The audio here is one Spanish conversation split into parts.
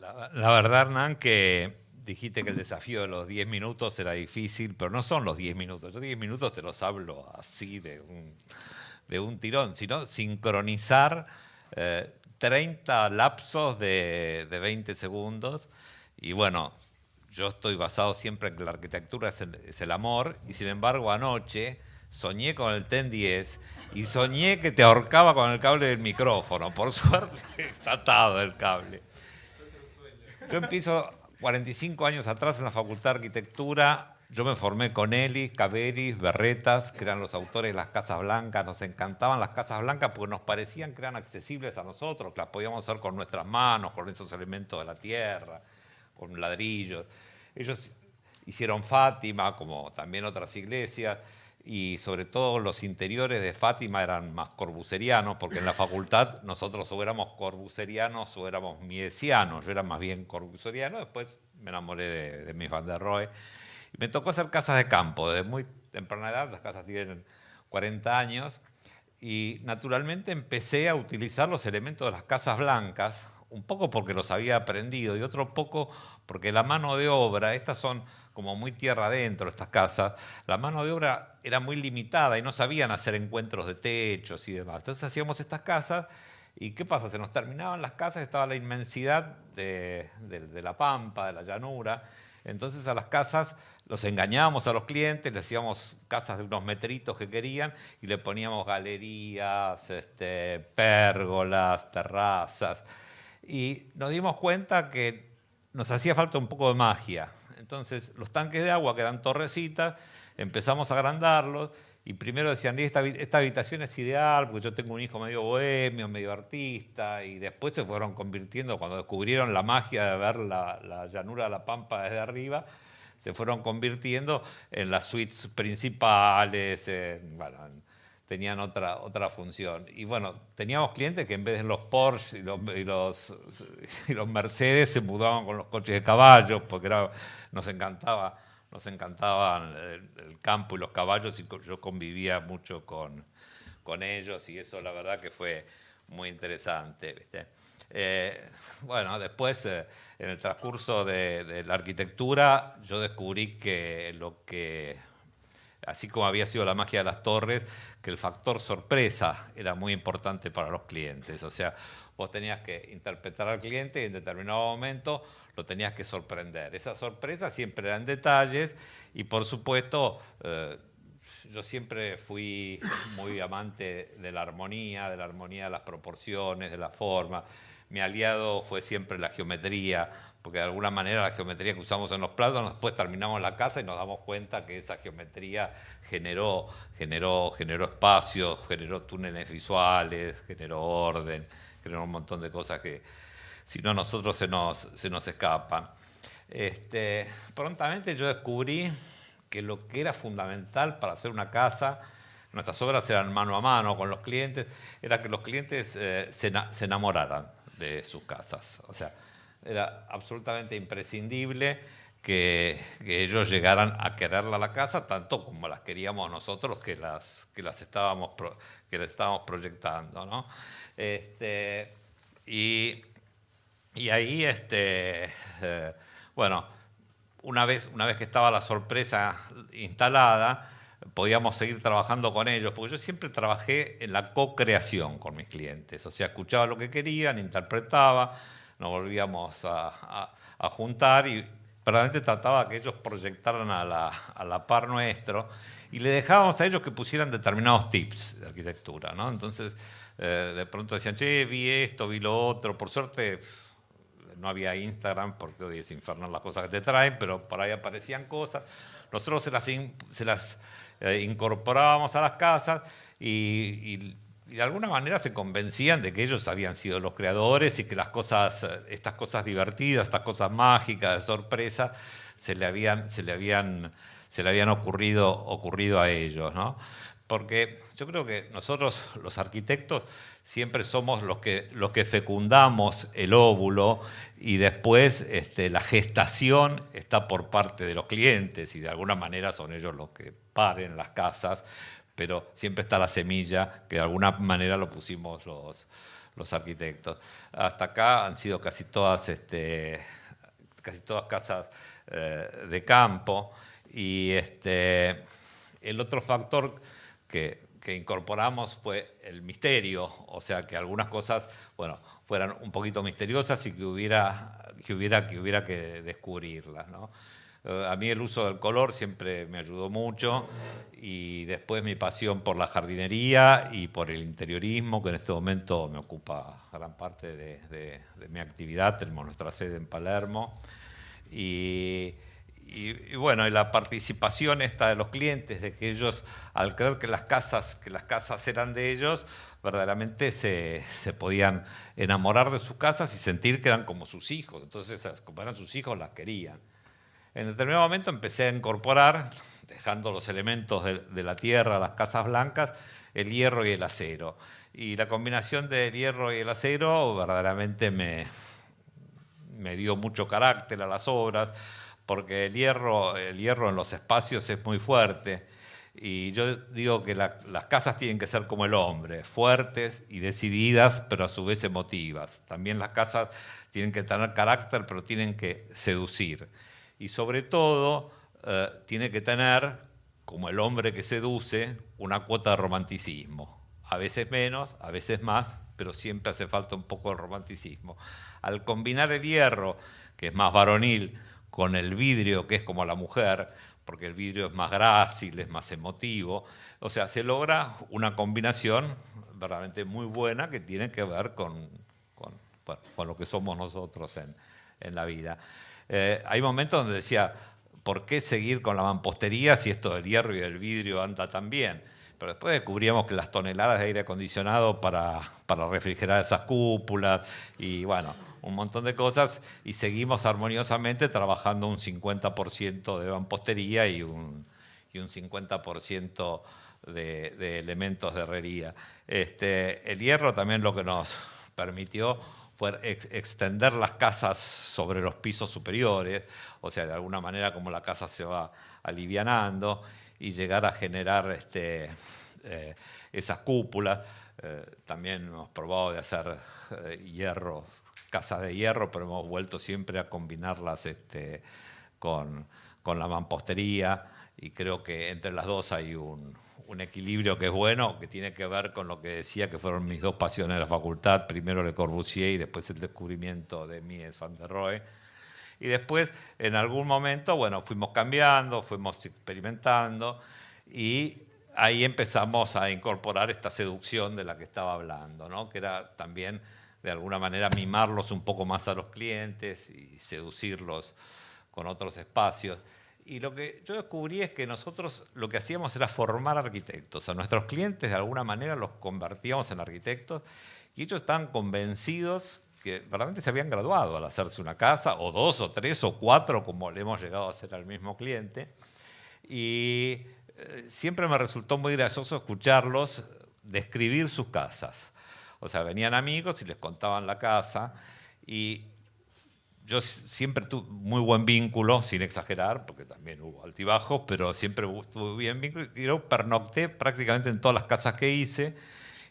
La verdad, Hernán, que dijiste que el desafío de los 10 minutos era difícil, pero no son los 10 minutos. Yo 10 minutos te los hablo así de un tirón, sino sincronizar 30 lapsos de 20 segundos. Y bueno, yo estoy basado siempre en que la arquitectura es el amor, y sin embargo anoche soñé con el Ten 10 y soñé que te ahorcaba con el cable del micrófono. Por suerte está atado el cable. Yo empiezo 45 años atrás en la Facultad de Arquitectura. Yo me formé con Elis, Caberis, Berretas, que eran los autores de las Casas Blancas. Nos encantaban las Casas Blancas porque nos parecían que eran accesibles a nosotros, que las podíamos hacer con nuestras manos, con esos elementos de la tierra, con ladrillos. Ellos hicieron Fátima, como también otras iglesias, y sobre todo los interiores de Fátima eran más corbuserianos, porque en la facultad nosotros o éramos corbuserianos o éramos miesianos. Yo era más bien corbuseriano, después me enamoré de Mies van der Rohe. Y me tocó hacer casas de campo desde muy temprana edad. Las casas tienen 40 años, y naturalmente empecé a utilizar los elementos de las casas blancas, un poco porque los había aprendido y otro poco porque la mano de obra, estas son como muy tierra adentro estas casas, la mano de obra era muy limitada y no sabían hacer encuentros de techos y demás. Entonces hacíamos estas casas. ¿Y qué pasa? Se nos terminaban las casas, estaba la inmensidad de la pampa, de la llanura. Entonces a las casas los engañábamos a los clientes, les hacíamos casas de unos metritos que querían y le poníamos galerías, pérgolas, terrazas. Y nos dimos cuenta que nos hacía falta un poco de magia. Entonces los tanques de agua, que eran torrecitas, empezamos a agrandarlos. Y primero decían, esta habitación es ideal porque yo tengo un hijo medio bohemio, medio artista, y después se fueron convirtiendo, cuando descubrieron la magia de ver la llanura de la Pampa desde arriba, se fueron convirtiendo en las suites principales, bueno, tenían otra función. Y bueno, teníamos clientes que en vez de los Porsche y los Mercedes se mudaban con los coches de caballos, porque nos encantaba nos encantaban el campo y los caballos, y yo convivía mucho con ellos, y eso la verdad que fue muy interesante, ¿viste? Bueno, después en el transcurso de la arquitectura yo descubrí que así como había sido la magia de las torres, que el factor sorpresa era muy importante para los clientes. O sea, vos tenías que interpretar al cliente y en determinado momento lo tenías que sorprender. Esa sorpresa siempre eran detalles, y por supuesto yo siempre fui muy amante de la armonía, de las proporciones, de la forma. Mi aliado fue siempre la geometría, porque de alguna manera la geometría que usamos en los planos, después terminamos la casa y nos damos cuenta que esa geometría generó espacios, generó túneles visuales, generó orden, generó un montón de cosas que si no a nosotros se nos escapan. Prontamente yo descubrí que lo que era fundamental para hacer una casa, nuestras obras eran mano a mano con los clientes, era que los clientes se enamoraran de sus casas. O sea, era absolutamente imprescindible que ellos llegaran a quererla la casa tanto como las queríamos nosotros que las estábamos proyectando, ¿no? Y, y ahí, bueno, una vez que estaba la sorpresa instalada, podíamos seguir trabajando con ellos, porque yo siempre trabajé en la co-creación con mis clientes. O sea, escuchaba lo que querían, interpretaba, nos volvíamos a juntar y realmente trataba que ellos proyectaran a la par nuestro, y le dejábamos a ellos que pusieran determinados tips de arquitectura, ¿no? Entonces, de pronto decían, che, vi esto, vi lo otro. Por suerte no había Instagram, porque hoy es infernal las cosas que te traen, pero por ahí aparecían cosas. Nosotros se las incorporábamos a las casas, y de alguna manera se convencían de que ellos habían sido los creadores, y que estas cosas divertidas, estas cosas mágicas, de sorpresa, se le habían ocurrido a ellos, ¿no? Porque yo creo que nosotros, los arquitectos, siempre somos los que fecundamos el óvulo, y después la gestación está por parte de los clientes, y de alguna manera son ellos los que paren las casas, pero siempre está la semilla, que de alguna manera lo pusimos los arquitectos. Hasta acá han sido casi todas casas de campo. Y el otro factor que incorporamos fue el misterio, o sea, que algunas cosas, bueno, fueran un poquito misteriosas y que hubiera que descubrirlas, ¿no? A mí el uso del color siempre me ayudó mucho, y después mi pasión por la jardinería y por el interiorismo, que en este momento me ocupa gran parte de mi actividad. Tenemos nuestra sede en Palermo. Y bueno, y la participación esta de los clientes, de que ellos, al creer que las casas eran de ellos, verdaderamente se podían enamorar de sus casas y sentir que eran como sus hijos. Entonces, como eran sus hijos, las querían. En determinado momento empecé a incorporar, dejando los elementos de la tierra, las casas blancas, el hierro y el acero. Y la combinación del hierro y el acero verdaderamente me dio mucho carácter a las obras, porque el hierro en los espacios es muy fuerte. Y yo digo que las casas tienen que ser como el hombre, fuertes y decididas, pero a su vez emotivas. También las casas tienen que tener carácter, pero tienen que seducir. Y sobre todo, tiene que tener, como el hombre que seduce, una cuota de romanticismo. A veces menos, a veces más, pero siempre hace falta un poco de romanticismo. Al combinar el hierro, que es más varonil, con el vidrio, que es como la mujer, porque el vidrio es más grácil, es más emotivo, o sea, se logra una combinación verdaderamente muy buena que tiene que ver con lo que somos nosotros en la vida. Hay momentos donde decía, ¿por qué seguir con la mampostería si esto del hierro y del vidrio anda tan bien? Pero después descubríamos que las toneladas de aire acondicionado para refrigerar esas cúpulas y bueno, un montón de cosas, y seguimos armoniosamente trabajando un 50% de mampostería y un 50% de elementos de herrería. El hierro también lo que nos permitió fue extender las casas sobre los pisos superiores, o sea, de alguna manera como la casa se va alivianando, y llegar a generar esas cúpulas. También hemos probado de hacer casas de hierro, pero hemos vuelto siempre a combinarlas con la mampostería, y creo que entre las dos hay un equilibrio que es bueno, que tiene que ver con lo que decía que fueron mis dos pasiones de la facultad, primero Le Corbusier y después el descubrimiento de Mies van der Rohe. Y después, en algún momento, bueno, fuimos cambiando, fuimos experimentando, y ahí empezamos a incorporar esta seducción de la que estaba hablando, ¿no? Que era también, de alguna manera, mimarlos un poco más a los clientes y seducirlos con otros espacios. Y lo que yo descubrí es que nosotros lo que hacíamos era formar arquitectos. A nuestros clientes, de alguna manera, los convertíamos en arquitectos, y ellos estaban convencidos que realmente se habían graduado al hacerse una casa, o dos, o tres, o cuatro, como le hemos llegado a hacer al mismo cliente. Y siempre me resultó muy gracioso escucharlos describir sus casas. O sea, venían amigos y les contaban la casa, y yo siempre tuve muy buen vínculo, sin exagerar, porque también hubo altibajos, pero siempre tuve bien vínculo. Y yo pernocté prácticamente en todas las casas que hice,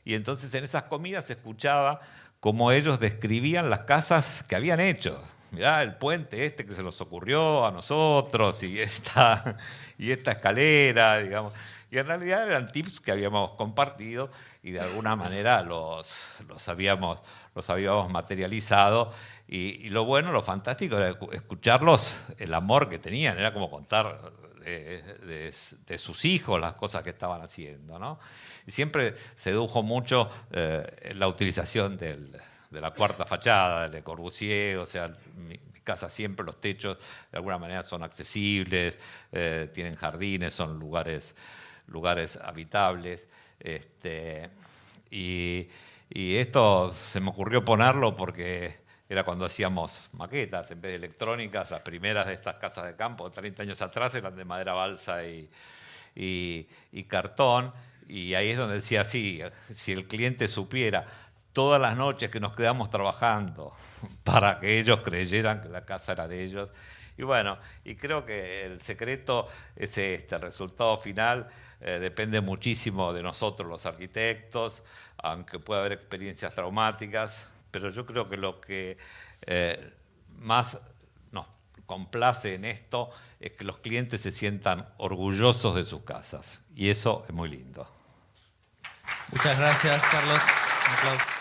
y entonces en esas comidas escuchaba cómo ellos describían las casas que habían hecho. Mirá el puente que se nos ocurrió a nosotros, y esta escalera, digamos. Y en realidad eran tips que habíamos compartido, y de alguna manera los habíamos materializado. Y lo bueno, lo fantástico era escucharlos, el amor que tenían, era como contar de sus hijos las cosas que estaban haciendo, ¿no? Y siempre sedujo mucho la utilización de la cuarta fachada, de Le Corbusier. O sea, mi casa siempre, los techos de alguna manera son accesibles, tienen jardines, son lugares habitables. Y esto se me ocurrió ponerlo porque era cuando hacíamos maquetas en vez de electrónicas. Las primeras de estas casas de campo, 30 años atrás, eran de madera balsa y cartón. Y ahí es donde decía, sí, si el cliente supiera todas las noches que nos quedamos trabajando para que ellos creyeran que la casa era de ellos. Y bueno, y creo que el secreto es el resultado final depende muchísimo de nosotros los arquitectos, aunque pueda haber experiencias traumáticas, pero yo creo que lo que más nos complace en esto es que los clientes se sientan orgullosos de sus casas, y eso es muy lindo. Muchas gracias, Carlos. Un aplauso.